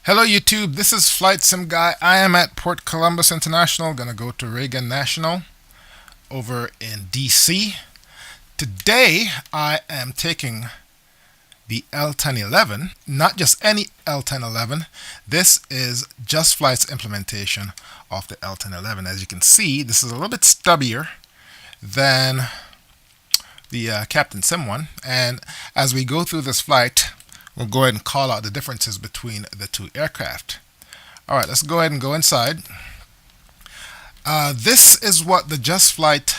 Hello YouTube, this is Flightsimguy. I am at Port Columbus International, gonna go to Reagan National over in DC. Today I am taking the L1011, not just any L1011. This is JustFlight's implementation of the L1011. As you can see, this is a little bit stubbier than the Captain Sim one, and as we go through this flight, we'll go ahead and call out the differences between the two aircraft. Alright, let's go ahead and go inside. This is what the JustFlight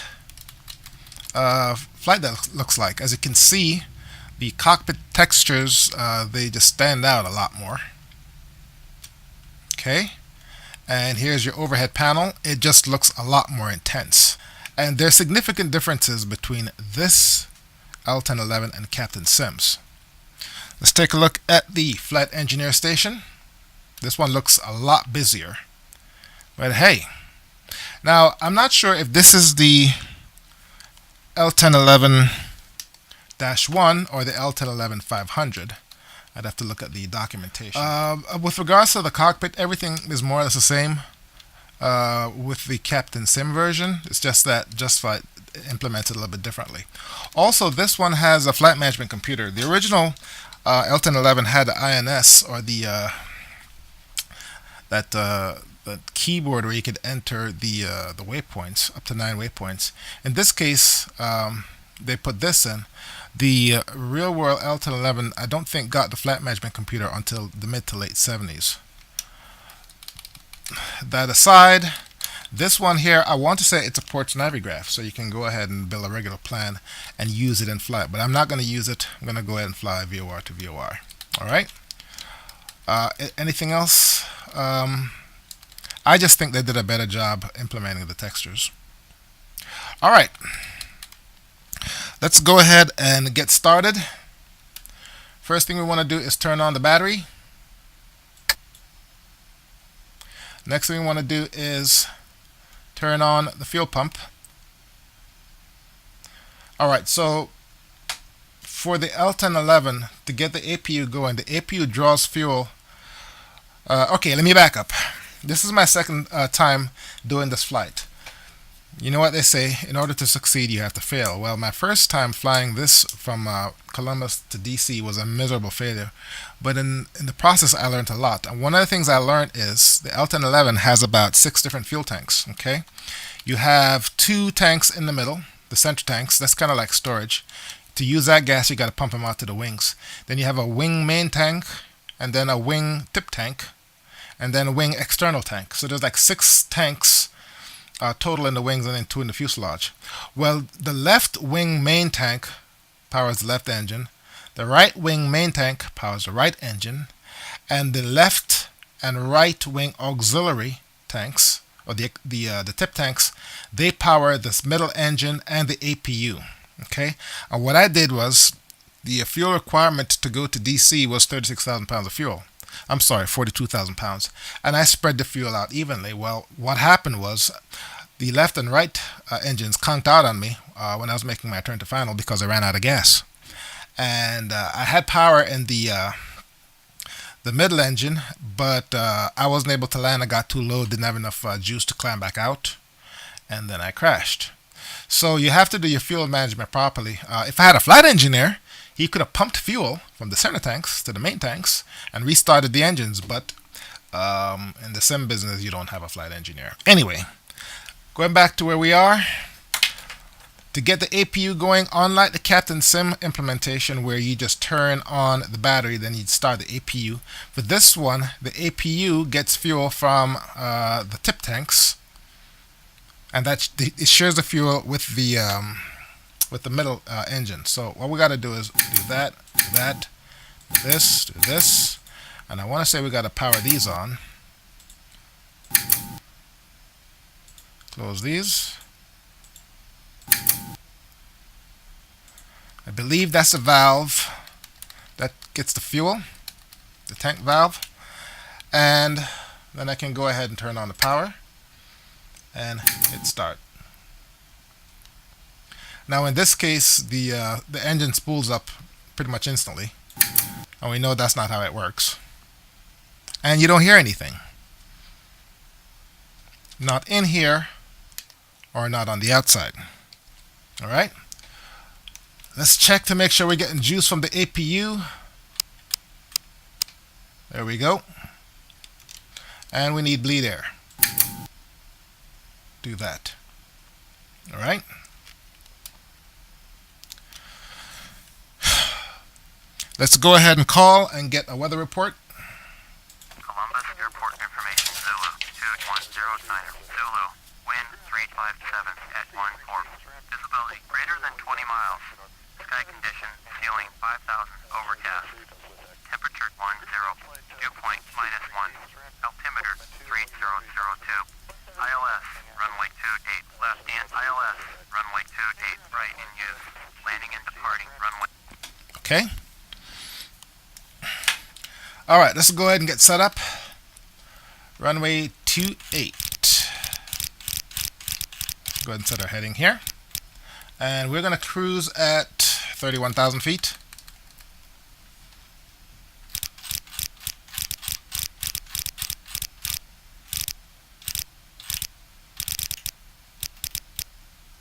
flight deck looks like. As you can see, the cockpit textures, they just stand out a lot more. Okay, and here's your overhead panel. It just looks a lot more intense. And there's significant differences between this L1011 and Captain Sim's. Let's take a look at the flight engineer station. This one looks a lot busier. But hey, now I'm not sure if this is the L1011-1 or the L1011-500. I'd have to look at the documentation. With regards to the cockpit, everything is more or less the same with the Captain Sim version. It's just that JustFlight implemented a little bit differently. Also, this one has a flight management computer. The original L1011 had the INS, or the keyboard where you could enter the waypoints, up to 9 waypoints. In this case, they put this in. The real world L1011, I don't think got the flight management computer until the mid to late 70s. That aside, this one here, I want to say it's a ports navigraph, so you can go ahead and build a regular plan and use it in flight. But I'm not going to use it. I'm going to go ahead and fly VOR to VOR. All right. Anything else? I just think they did a better job implementing the textures. All right. Let's go ahead and get started. First thing we want to do is turn on the battery. Next thing we want to do is turn on the fuel pump. Alright, so for the L1011, to get the APU going, the APU draws fuel. Okay, let me back up. This is my second time doing this flight. You know what they say, in order to succeed you have to fail. Well, my first time flying this from Columbus to DC was a miserable failure, but in the process I learned a lot. And one of the things I learned is the L1011 has about 6 different fuel tanks. Okay, you have 2 tanks in the middle, the center tanks. That's kind of like storage. To use that gas, you got to pump them out to the wings. Then you have a wing main tank, and then a wing tip tank, and then a wing external tank. So there's like 6 tanks total in the wings, and then 2 in the fuselage. Well, the left wing main tank powers the left engine, the right wing main tank powers the right engine, and the left and right wing auxiliary tanks, or the tip tanks, they power this middle engine and the APU. Okay, and what I did was, the fuel requirement to go to DC was 36,000 pounds of fuel. I'm sorry, 42,000 pounds. And I spread the fuel out evenly. Well, what happened was the left and right engines conked out on me when I was making my turn to final because I ran out of gas. And I had power in the middle engine, but I wasn't able to land. I got too low, didn't have enough juice to climb back out, and then I crashed. So you have to do your fuel management properly. If I had a flight engineer, he could have pumped fuel from the center tanks to the main tanks and restarted the engines, but in the sim business, you don't have a flight engineer. Anyway, going back to where we are, to get the APU going, unlike the Captain Sim implementation where you just turn on the battery, then you start the APU. For this one, the APU gets fuel from the tip tanks, and it shares the fuel with the middle engine. So what we got to do is do that, do this, and I want to say we got to power these on. Close these. I believe that's the valve that gets the fuel, the tank valve, and then I can go ahead and turn on the power and hit start. Now in this case, the engine spools up pretty much instantly, and we know that's not how it works. and you don't hear anything. Not in here or not on the outside. All right. Let's check to make sure we're getting juice from the APU. There we go. And we need bleed air. Do that. All right. Let's go ahead and call and get a weather report. Columbus Airport information, Zulu 2109. Zulu, wind 357 at 1/4. Visibility greater than 20 miles. Sky condition, ceiling 5,000, overcast. Temperature 10, dew point -1. Altimeter 3002. ILS, runway 28 left and ILS, runway 28 right in use. Landing and departing, runway. Okay. All right, let's go ahead and get set up. Runway 28. Go ahead and set our heading here. And we're going to cruise at 31,000 feet.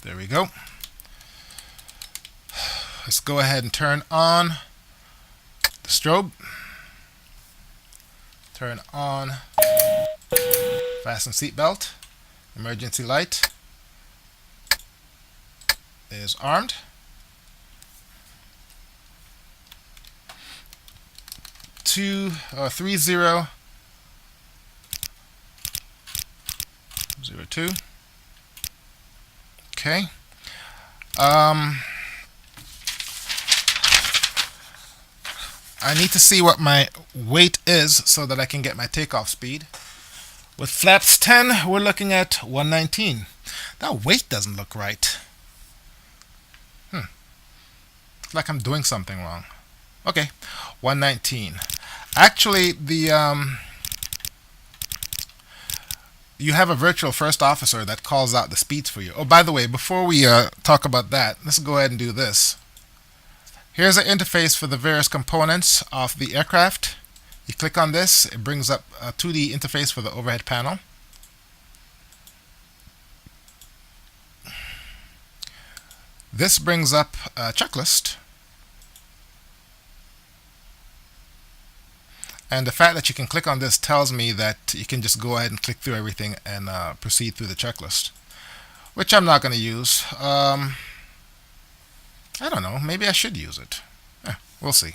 There we go. Let's go ahead and turn on the strobe. Turn on fasten seatbelt. Emergency light is armed. Two 3002. Okay. I need to see what my weight is so that I can get my takeoff speed. With flaps 10, we're looking at 119. That weight doesn't look right. It's like I'm doing something wrong. Okay, 119. Actually, you have a virtual first officer that calls out the speeds for you. Oh, by the way, before we talk about that, let's go ahead and do this. Here's an interface for the various components of the aircraft. You click on this, it brings up a 2D interface for the overhead panel. This brings up a checklist. And the fact that you can click on this tells me that you can just go ahead and click through everything and proceed through the checklist, which I'm not going to use. I don't know, maybe I should use it. We'll see.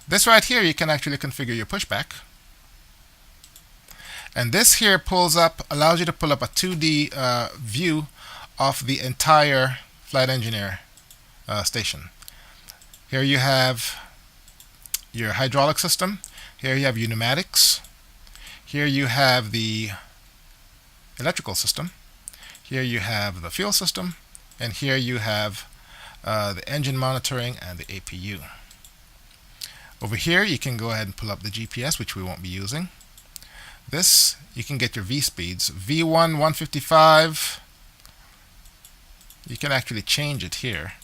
This right here, you can actually configure your pushback. And this here allows you to pull up a 2D view of the entire flight engineer station. Here you have your hydraulic system. Here you have your pneumatics. Here you have the electrical system. Here you have the fuel system. And here you have the engine monitoring and the APU. Over here you can go ahead and pull up the GPS, which we won't be using. This, you can get your V speeds. V1 155. You can actually change it here,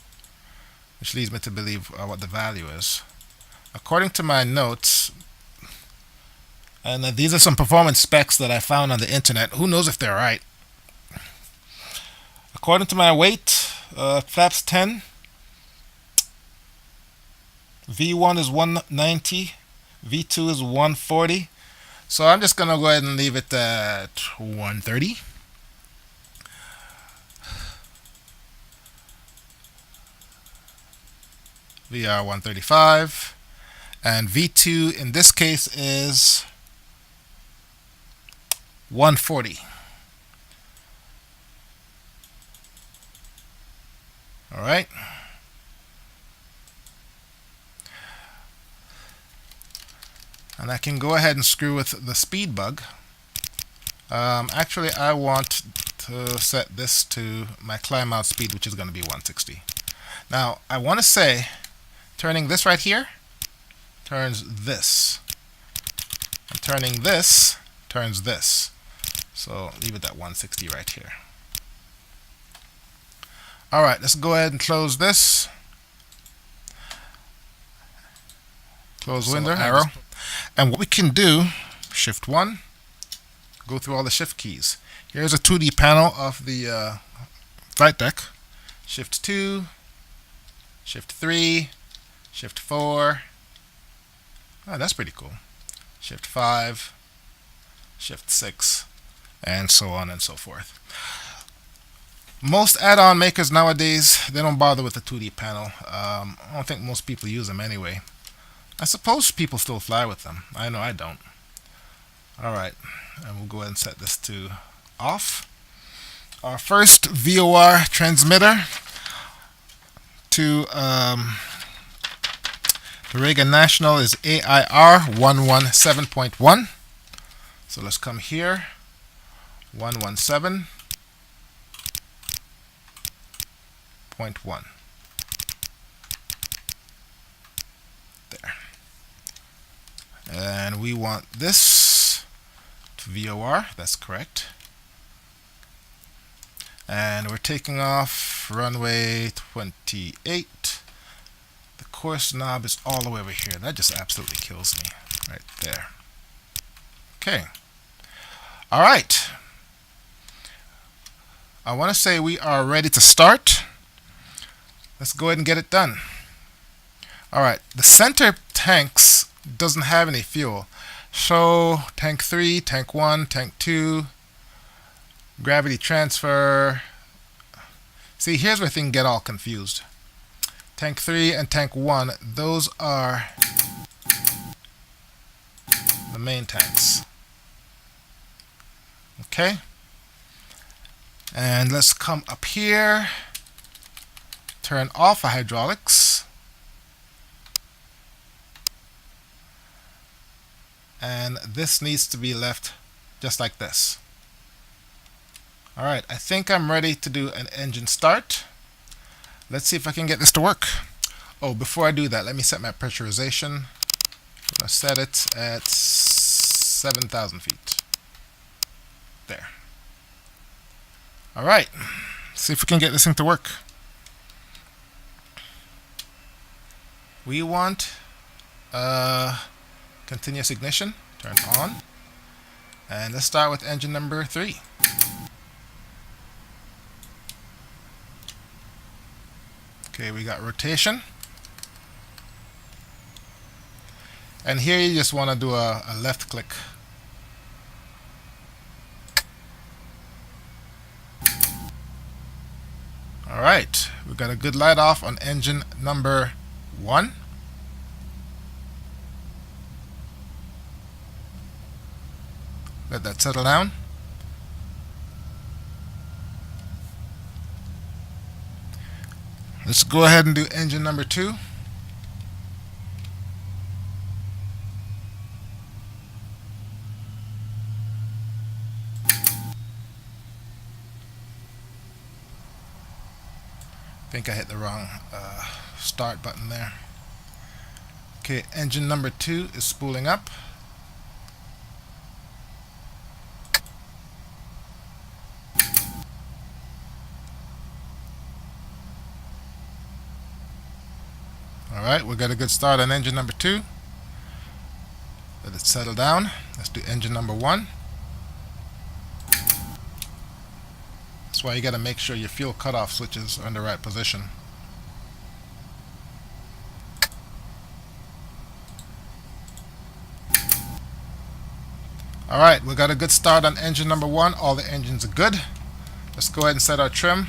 which leads me to believe what the value is. According to my notes, and these are some performance specs that I found on the internet. Who knows if they're right? According to my weight, flaps 10, V1 is 190, V2 is 140. So I'm just going to go ahead and leave it at 130. VR 135. And V2 in this case is 140. All right. And I can go ahead and screw with the speed bug. Actually, I want to set this to my climb out speed, which is going to be 160. Now, I want to say, turning this right here turns this. And turning this turns this. So leave it at 160 right here. All right, let's go ahead and close this. Close window, arrow. And what we can do Shift 1. Go through all the shift keys. Here's a 2D panel of the flight deck. Shift 2, Shift 3, Shift 4. Oh, that's pretty cool. Shift 5, Shift 6, and so on and so forth. Most add-on makers nowadays, they don't bother with the 2D panel. I don't think most people use them anyway. I suppose people still fly with them. I know I don't. Alright, and we'll go ahead and set this to off. Our first VOR transmitter to the Reagan National is AIR 117.1. So let's come here, 117.1. There. And we want this to VOR, that's correct. And we're taking off runway 28. The course knob is all the way over here. That just absolutely kills me right there. Okay. All right. I want to say we are ready to start. Let's go ahead and get it done. All right. The center tanks doesn't have any fuel. So tank 3, tank 1, tank 2, gravity transfer. See, here's where things get all confused. Tank 3 and tank 1, those are the main tanks. Okay. And let's come up here, turn off the hydraulics. And this needs to be left just like this. Alright, I think I'm ready to do an engine start. Let's see if I can get this to work. Oh, before I do that, let me set my pressurization. I'm going to set it at 7,000 feet. There. Alright, see if we can get this thing to work. We want continuous ignition, turn on. And let's start with engine number 3. Okay, we got rotation. And here you just want to do a left click. Alright, we got a good light off on engine number 1. Let that settle down. Let's go ahead and do engine number 2. I think I hit the wrong start button there. Okay, engine number 2 is spooling up. Alright, we got a good start on engine number 2. Let it settle down. Let's do engine number 1. That's why you got to make sure your fuel cutoff switches are in the right position. Alright, we got a good start on engine number 1. All the engines are good. Let's go ahead and set our trim.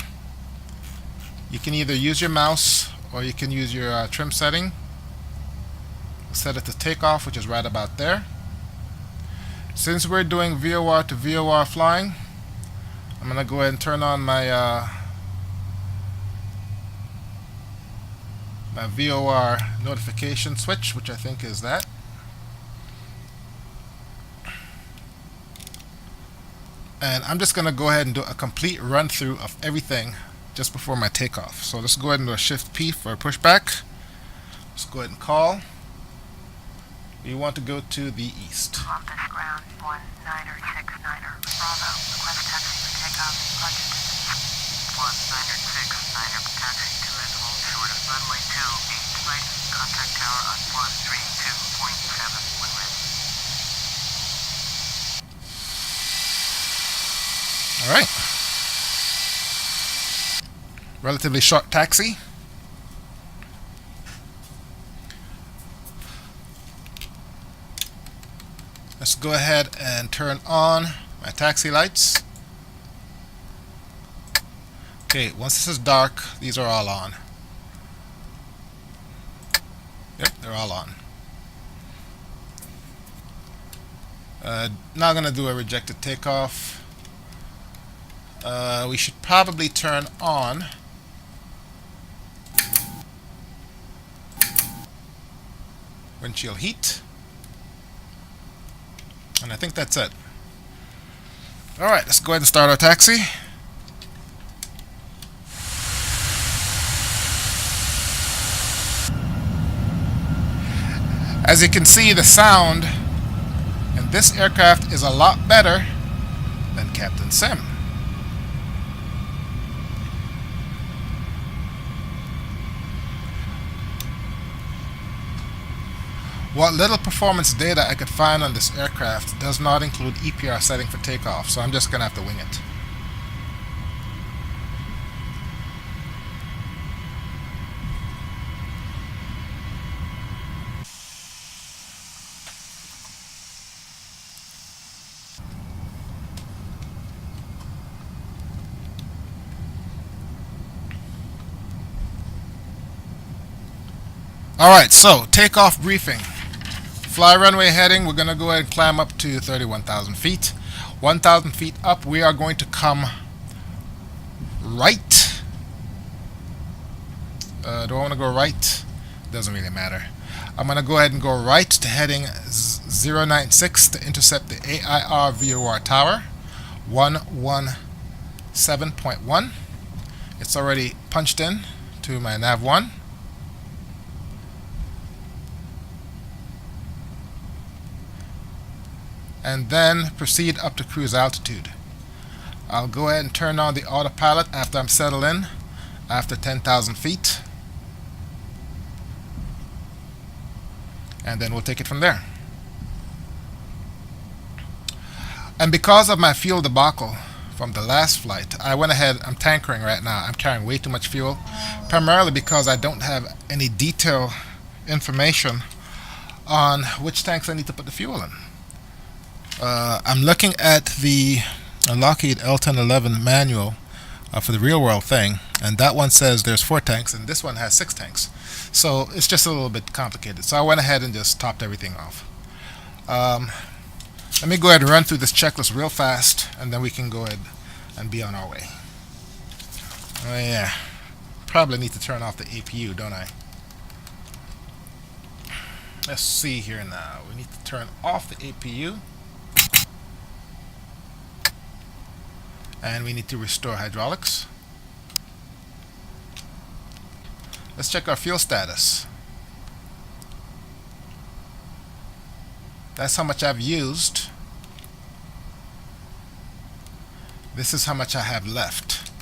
You can either use your mouse or you can use your trim setting. We'll set it to takeoff, which is right about there. Since we're doing VOR to VOR flying, I'm going to go ahead and turn on my my VOR notification switch, which I think is that. And I'm just going to go ahead and do a complete run through of everything just before my takeoff. So let's go ahead and do a Shift P for a pushback. Let's go ahead and call. We want to go to the east. Columbus ground 1969er Bravo. Request taxi for takeoff. London distance 1969er taxi to and hold short of runway 28 right. Contact tower on 132.7 when ready. All right. Relatively short taxi. Let's go ahead and turn on my taxi lights. Okay, once this is dark, these are all on. Yep, they're all on. Now going to do a rejected takeoff. We should probably turn on windshield heat. And I think that's it. Alright, let's go ahead and start our taxi. As you can see, the sound in this aircraft is a lot better than Captain Sim. What little performance data I could find on this aircraft does not include EPR setting for takeoff, so I'm just going to have to wing it. Alright, so takeoff briefing. Fly runway heading, we're going to go ahead and climb up to 31,000 feet. 1,000 feet up, we are going to come right. Do I want to go right? Doesn't really matter. I'm going to go ahead and go right to heading 096 to intercept the AIR VOR tower, 117.1. It's already punched in to my nav 1. And then proceed up to cruise altitude. I'll go ahead and turn on the autopilot after I'm settled in, after 10,000 feet. And then we'll take it from there. And because of my fuel debacle from the last flight, I went ahead, I'm tankering right now. I'm carrying way too much fuel, primarily because I don't have any detailed information on which tanks I need to put the fuel in. I'm looking at the Lockheed L1011 manual for the real world thing, and that one says there's 4 tanks, and this one has 6 tanks. So it's just a little bit complicated. So I went ahead and just topped everything off. Let me go ahead and run through this checklist real fast, and then we can go ahead and be on our way. Oh yeah, probably need to turn off the APU, don't I? Let's see here now. We need to turn off the APU. And we need to restore hydraulics. Let's check our fuel status. That's how much I've used. This is how much I have left.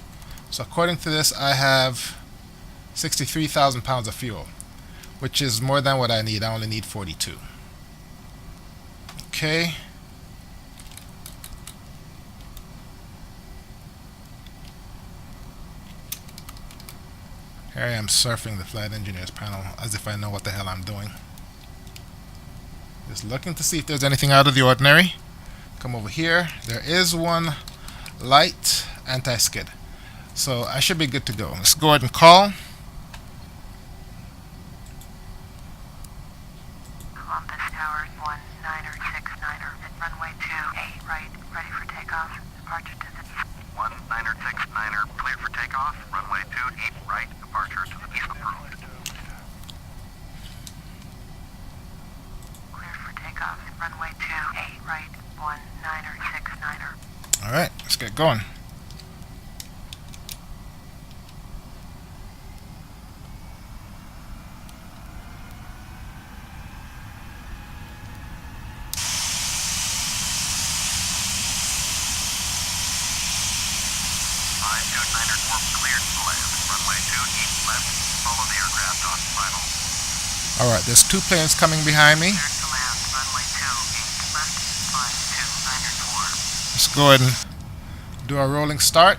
So according to this, I have 63,000 pounds of fuel, which is more than what I need. I only need 42. Okay. Here I am surfing the flight engineers panel as if I know what the hell I'm doing. Just looking to see if there's anything out of the ordinary. Come over here. There is one light anti-skid. So I should be good to go. Let's go ahead and call. Columbus Tower 1-9er-6-9er, runway 28 right, ready for takeoff. Departure to the east. 1-9er-6-9er, clear for takeoff. Runway 28 right, departure to the east approved. Clear for takeoff. Runway 28 right, 1-9er-6-9er. All right, let's get going. Alright, there's 2 planes coming behind me. Let's go ahead and Do a rolling start.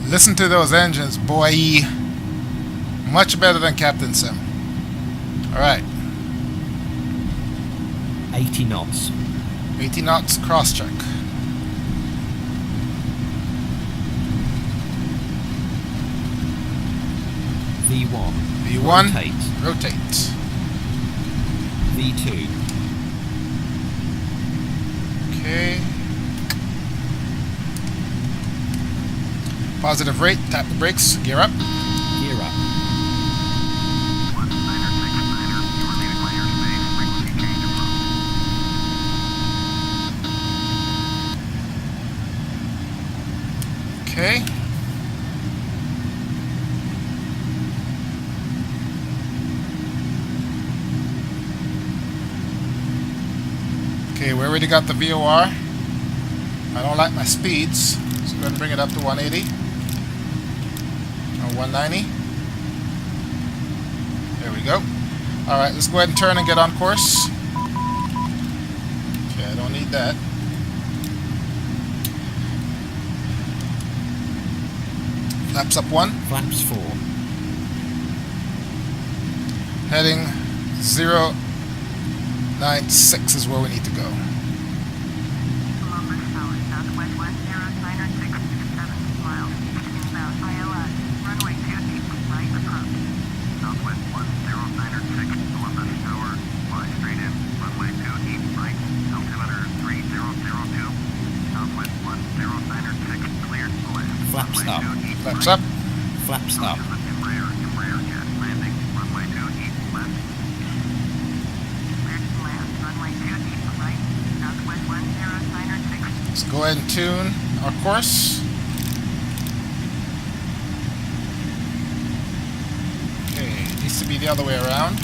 Listen to those engines, boy. Much better than Captain Sim. Alright. 80 knots. 80 knots, cross check. V1. V1. Rotate. Rotate. V2. Okay. Positive rate, tap the brakes, gear up. Gear up. Okay. Okay, we already got the VOR. I don't like my speeds, so go ahead and bring it up to 180 or 190. There we go. Alright, let's go ahead and turn and get on course. Okay, I don't need that. Flaps up 1. Flaps 4. Heading 096 is where we need to go. Columbus Tower, southwest 10967 miles, inbound ILS, runway 20, right approach. Southwest 10906, Columbus Tower, fly straight in, runway 20, right, altimeter 3002, southwest 10906, cleared, land. Flaps up. Flaps up. Flaps up. Embraer jet landing, runway 20, left. Cleared to land, runway 20, right, southwest 10906. Let's go ahead and tune our course. Okay, it needs to be the other way around.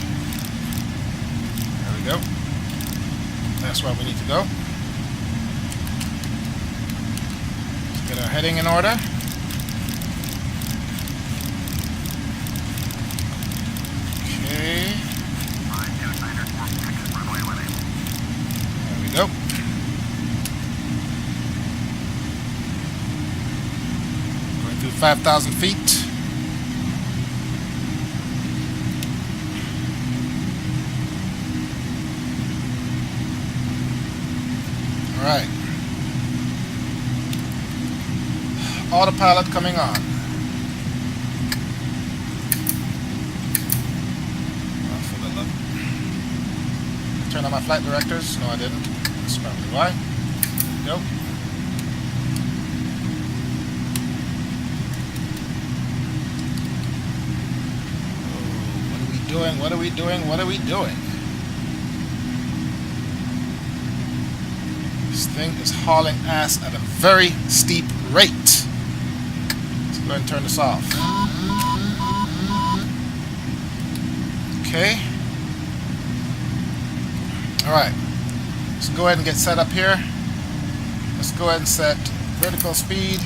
There we go. That's where we need to go. Let's get our heading in order. Okay. There we go. Going through 5,000 feet. Alright. Autopilot coming on. Turn on my flight directors. No, I didn't. That's probably why. There we go. Oh, what are we doing? What are we doing? What are we doing? This thing is hauling ass at a very steep rate. Let's go ahead and turn this off. Okay. Alright, let's go ahead and get set up here. Let's go ahead and set vertical speed.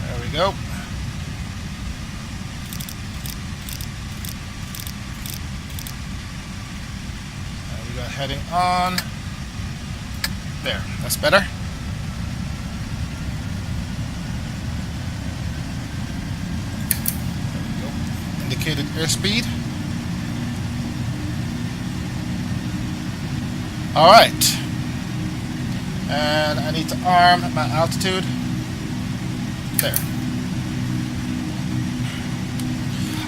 There we go. And we got heading on. There, that's better. There we go. Indicated airspeed. Alright, and I need to arm my altitude. There.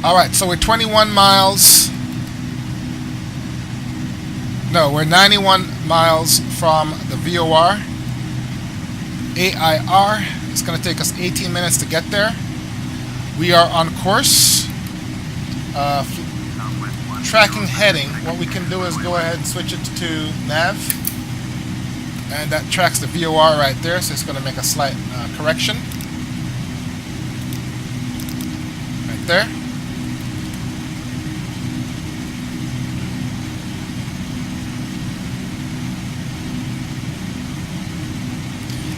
Alright, so we're 21 miles. No, we're 91 miles from the VOR. AIR. It's going to take us 18 minutes to get there. We are on course. Tracking heading, what we can do is go ahead and switch it to nav, and that tracks the VOR right there, so it's going to make a slight correction right there.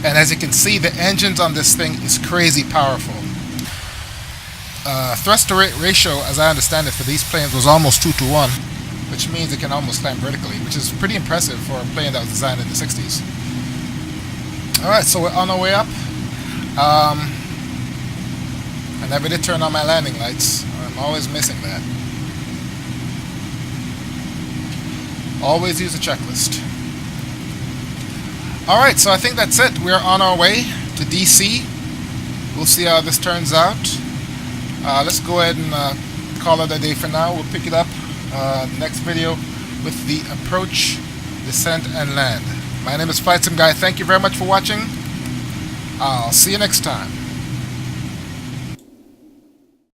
And as you can see, the engines on this thing is crazy powerful. Thrust to rate ratio, as I understand it, for these planes was almost 2 to 1, which means it can almost climb vertically, which is pretty impressive for a plane that was designed in the 60s. Alright, so we're on our way up. I never did turn on my landing lights. I'm always missing that. Always use a checklist. Alright, so I think that's it. We're on our way to DC. We'll see how this turns out. Let's go ahead and call it a day for now. We'll pick it up next video with the approach, descent, and land. My name is Flightsimguy. Thank you very much for watching. I'll see you next time.